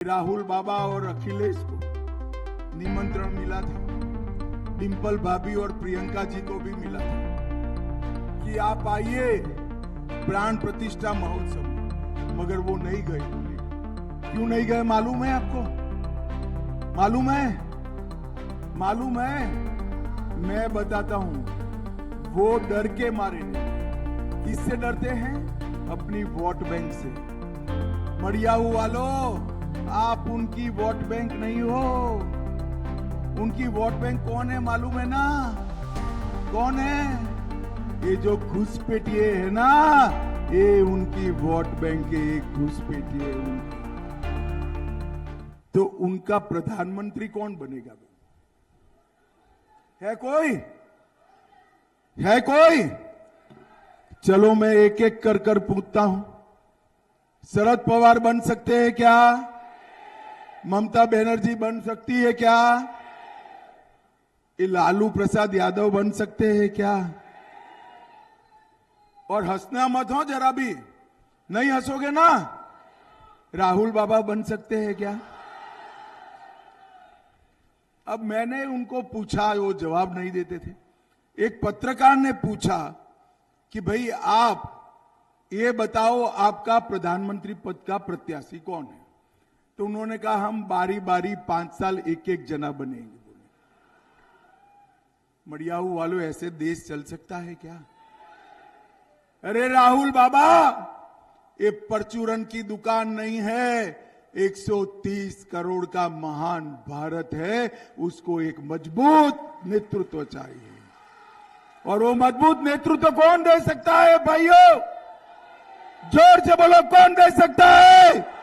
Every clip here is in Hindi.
राहुल बाबा और अखिलेश को निमंत्रण मिला था, डिंपल भाभी और प्रियंका जी को भी मिला था कि आप आइए प्राण प्रतिष्ठा महोत्सव में, मगर वो नहीं गए। क्यों नहीं गए मालूम है आपको? मालूम है? मैं बताता हूं। वो डर के मारे नहीं। किससे डरते हैं? अपनी वोट बैंक से। मड़ियाऊ वालों, आप उनकी वोट बैंक नहीं हो। उनकी वोट बैंक कौन है मालूम है ना? कौन है? ये जो घुसपैठिए है ना, ये उनकी वोट बैंक के एक घुसपैठिए उनकी। तो उनका प्रधानमंत्री कौन बनेगा? है कोई? चलो मैं एक एक कर कर पूछता हूं। शरद पवार बन सकते हैं क्या? ममता बनर्जी बन सकती है क्या? ये लालू प्रसाद यादव बन सकते हैं क्या? और हंसना मत हो जरा भी, नहीं हंसोगे ना? राहुल बाबा बन सकते हैं क्या? अब मैंने उनको पूछा, वो जवाब नहीं देते थे। एक पत्रकार ने पूछा कि भाई आप ये बताओ, आपका प्रधानमंत्री पद का प्रत्याशी कौन है? तो उन्होंने कहा हम बारी बारी 5 साल एक एक जना बनेंगे। बोले मड़ियाऊ वालों, ऐसे देश चल सकता है क्या? अरे राहुल बाबा, ये परचूरन की दुकान नहीं है। 130 करोड़ का महान भारत है, उसको एक मजबूत नेतृत्व चाहिए। और वो मजबूत नेतृत्व कौन दे सकता है भाइयों? जोर से बोलो, कौन दे सकता है?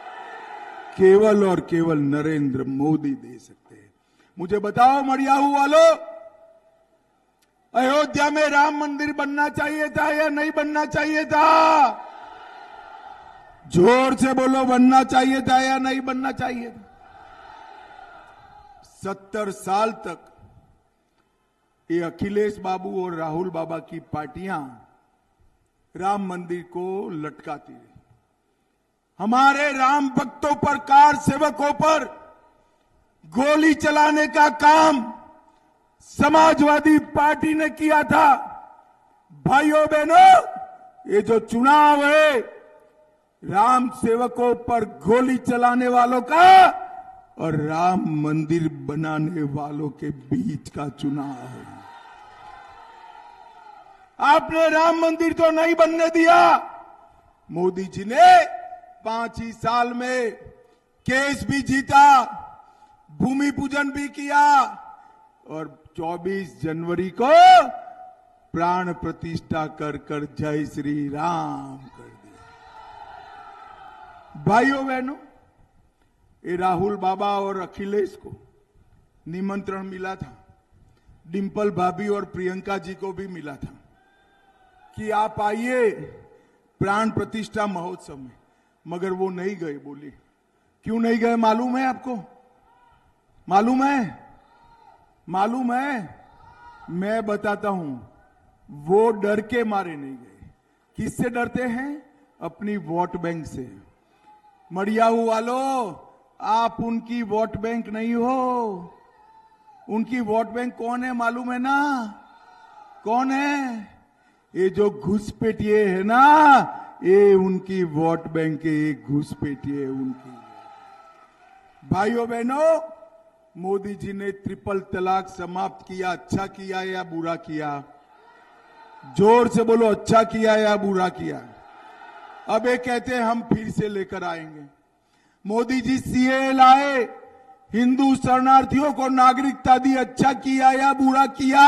केवल और केवल नरेंद्र मोदी दे सकते हैं। मुझे बताओ मड़ियाऊ वालों, अयोध्या में राम मंदिर बनना चाहिए था या नहीं बनना चाहिए था? जोर से बोलो, बनना चाहिए था या नहीं बनना चाहिए था? 70 साल तक ये अखिलेश बाबू और राहुल बाबा की पार्टियां राम मंदिर को लटकाती रही। हमारे राम भक्तों पर, कार सेवकों पर गोली चलाने का काम समाजवादी पार्टी ने किया था। भाइयों बहनों, ये जो चुनाव है, राम सेवकों पर गोली चलाने वालों का और राम मंदिर बनाने वालों के बीच का चुनाव है। आपने राम मंदिर तो नहीं बनने दिया। मोदी जी ने 5 ही साल में केस भी जीता, भूमि पूजन भी किया और 24 जनवरी को प्राण प्रतिष्ठा कर कर जय श्री राम कर दिया। भाइयों बहनों, ये राहुल बाबा और अखिलेश को निमंत्रण मिला था, डिंपल भाभी और प्रियंका जी को भी मिला था कि आप आइए प्राण प्रतिष्ठा महोत्सव में, मगर वो नहीं गए। बोले क्यों नहीं गए मालूम है आपको? मालूम है? मैं बताता हूं। वो डर के मारे नहीं गए। किससे डरते हैं? अपनी वोट बैंक से। मड़ियाऊ वालों, आप उनकी वोट बैंक नहीं हो। उनकी वोट बैंक कौन है मालूम है ना? कौन है? ये जो घुसपैठिए है ना, ये उनकी वोट बैंक के एक घुसपैठिए उनकी। भाइयों बहनों, मोदी जी ने ट्रिपल तलाक समाप्त किया। अच्छा किया या बुरा किया? जोर से बोलो, अच्छा किया या बुरा किया? अब ये कहते हैं हम फिर से लेकर आएंगे। मोदी जी सीए लाए, हिंदू शरणार्थियों को नागरिकता दी। अच्छा किया या बुरा किया?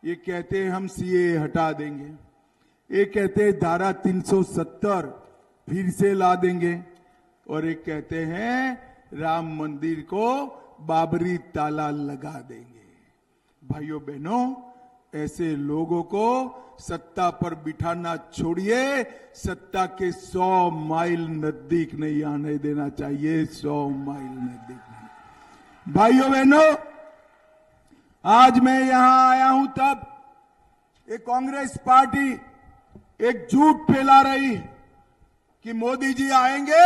ये कहते हैं हम सीए हटा देंगे। ये कहते हैं धारा 370 फिर से ला देंगे। और एक कहते हैं राम मंदिर को बाबरी ताला लगा देंगे। भाइयों बहनों, ऐसे लोगों को सत्ता पर बिठाना छोड़िए, सत्ता के 100 माइल नजदीक नहीं आने देना चाहिए। 100 माइल नजदीक नहीं। भाइयों बहनों, आज मैं यहां आया हूं तब एक कांग्रेस पार्टी एक झूठ फैला रही कि मोदी जी आएंगे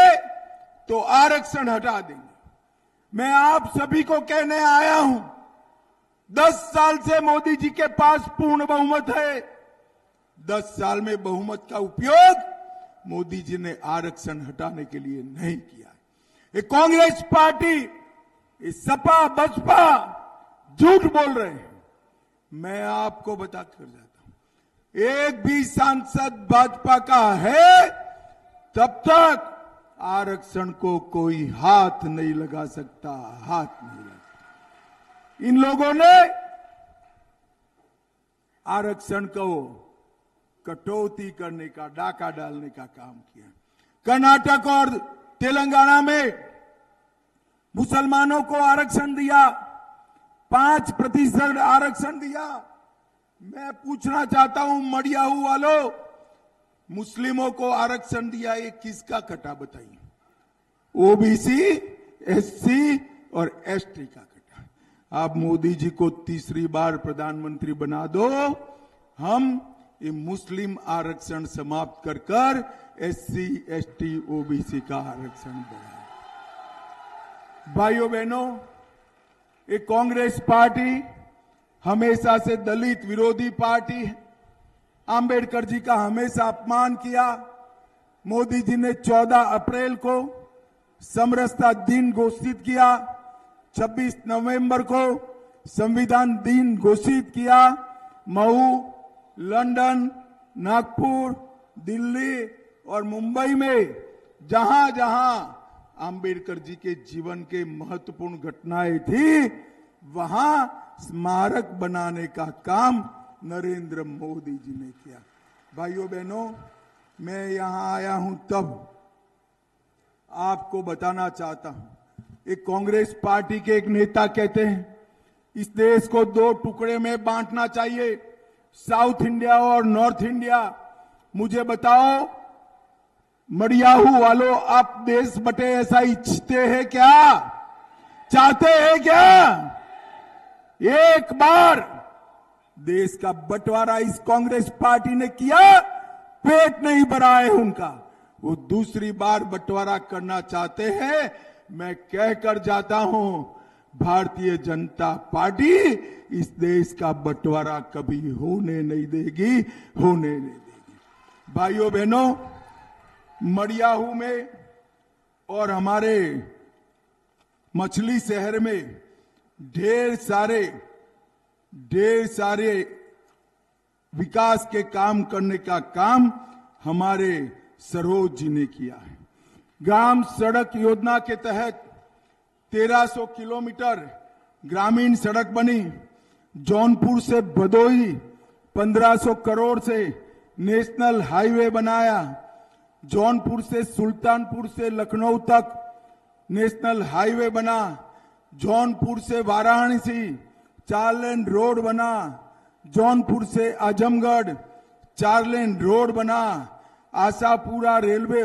तो आरक्षण हटा देंगे। मैं आप सभी को कहने आया हूं, 10 साल से मोदी जी के पास पूर्ण बहुमत है। 10 साल में बहुमत का उपयोग मोदी जी ने आरक्षण हटाने के लिए नहीं किया। ये कांग्रेस पार्टी, ये सपा बसपा झूठ बोल रहे हैं। मैं आपको बता कर जाता हूं, एक भी सांसद भाजपा का है तब तक आरक्षण को कोई हाथ नहीं लगा सकता, हाथ नहीं लगा। इन लोगों ने आरक्षण को कटौती करने का, डाका डालने का काम किया। कर्नाटक और तेलंगाना में मुसलमानों को आरक्षण दिया, 5% आरक्षण दिया। मैं पूछना चाहता हूं मडियाहू वालों, मुस्लिमों को आरक्षण दिया, ये किसका कटा बताइए? ओबीसी, एससी और एसटी का कटा। आप मोदी जी को तीसरी बार प्रधानमंत्री बना दो, हम ये मुस्लिम आरक्षण समाप्त कर कर एससी, एसटी, ओबीसी का आरक्षण बढ़ाए। भाइयों बहनों, ये कांग्रेस पार्टी हमेशा से दलित विरोधी पार्टी है। आंबेडकर जी का हमेशा अपमान किया। मोदी जी ने 14 अप्रैल को समरसता दिन घोषित किया, 26 नवंबर को संविधान दिन घोषित किया। मऊ, लंदन, नागपुर, दिल्ली और मुंबई में जहां जहां आंबेडकर जी के जीवन के महत्वपूर्ण घटनाएं थी, वहां स्मारक बनाने का काम नरेंद्र मोदी जी ने किया। भाइयों बहनों, मैं यहां आया हूं तब आपको बताना चाहता हूं, एक कांग्रेस पार्टी के एक नेता कहते हैं इस देश को 2 टुकड़े में बांटना चाहिए, साउथ इंडिया और नॉर्थ इंडिया। मुझे बताओ मडियाहू वालों, आप देश बटे ऐसा इच्छते हैं क्या? चाहते हैं क्या? एक बार देश का बंटवारा इस कांग्रेस पार्टी ने किया, पेट नहीं भरा है उनका। वो दूसरी बार बंटवारा करना चाहते हैं। मैं कहकर जाता हूं, भारतीय जनता पार्टी इस देश का बंटवारा कभी होने नहीं देगी, होने नहीं देगी। भाइयों बहनों, मडियाहू में और हमारे मछली शहर में ढेर सारे विकास के काम करने का काम हमारे सरोज जी ने किया है। ग्राम सड़क योजना के तहत 1300 किलोमीटर ग्रामीण सड़क बनी। जौनपुर से भदोही 1500 करोड़ से नेशनल हाईवे बनाया। जौनपुर से सुल्तानपुर से लखनऊ तक नेशनल हाईवे बना। जौनपुर से वाराणसी 4 लेन रोड बना। जौनपुर से आजमगढ़ 4 लेन रोड बना। आशापुरा रेलवे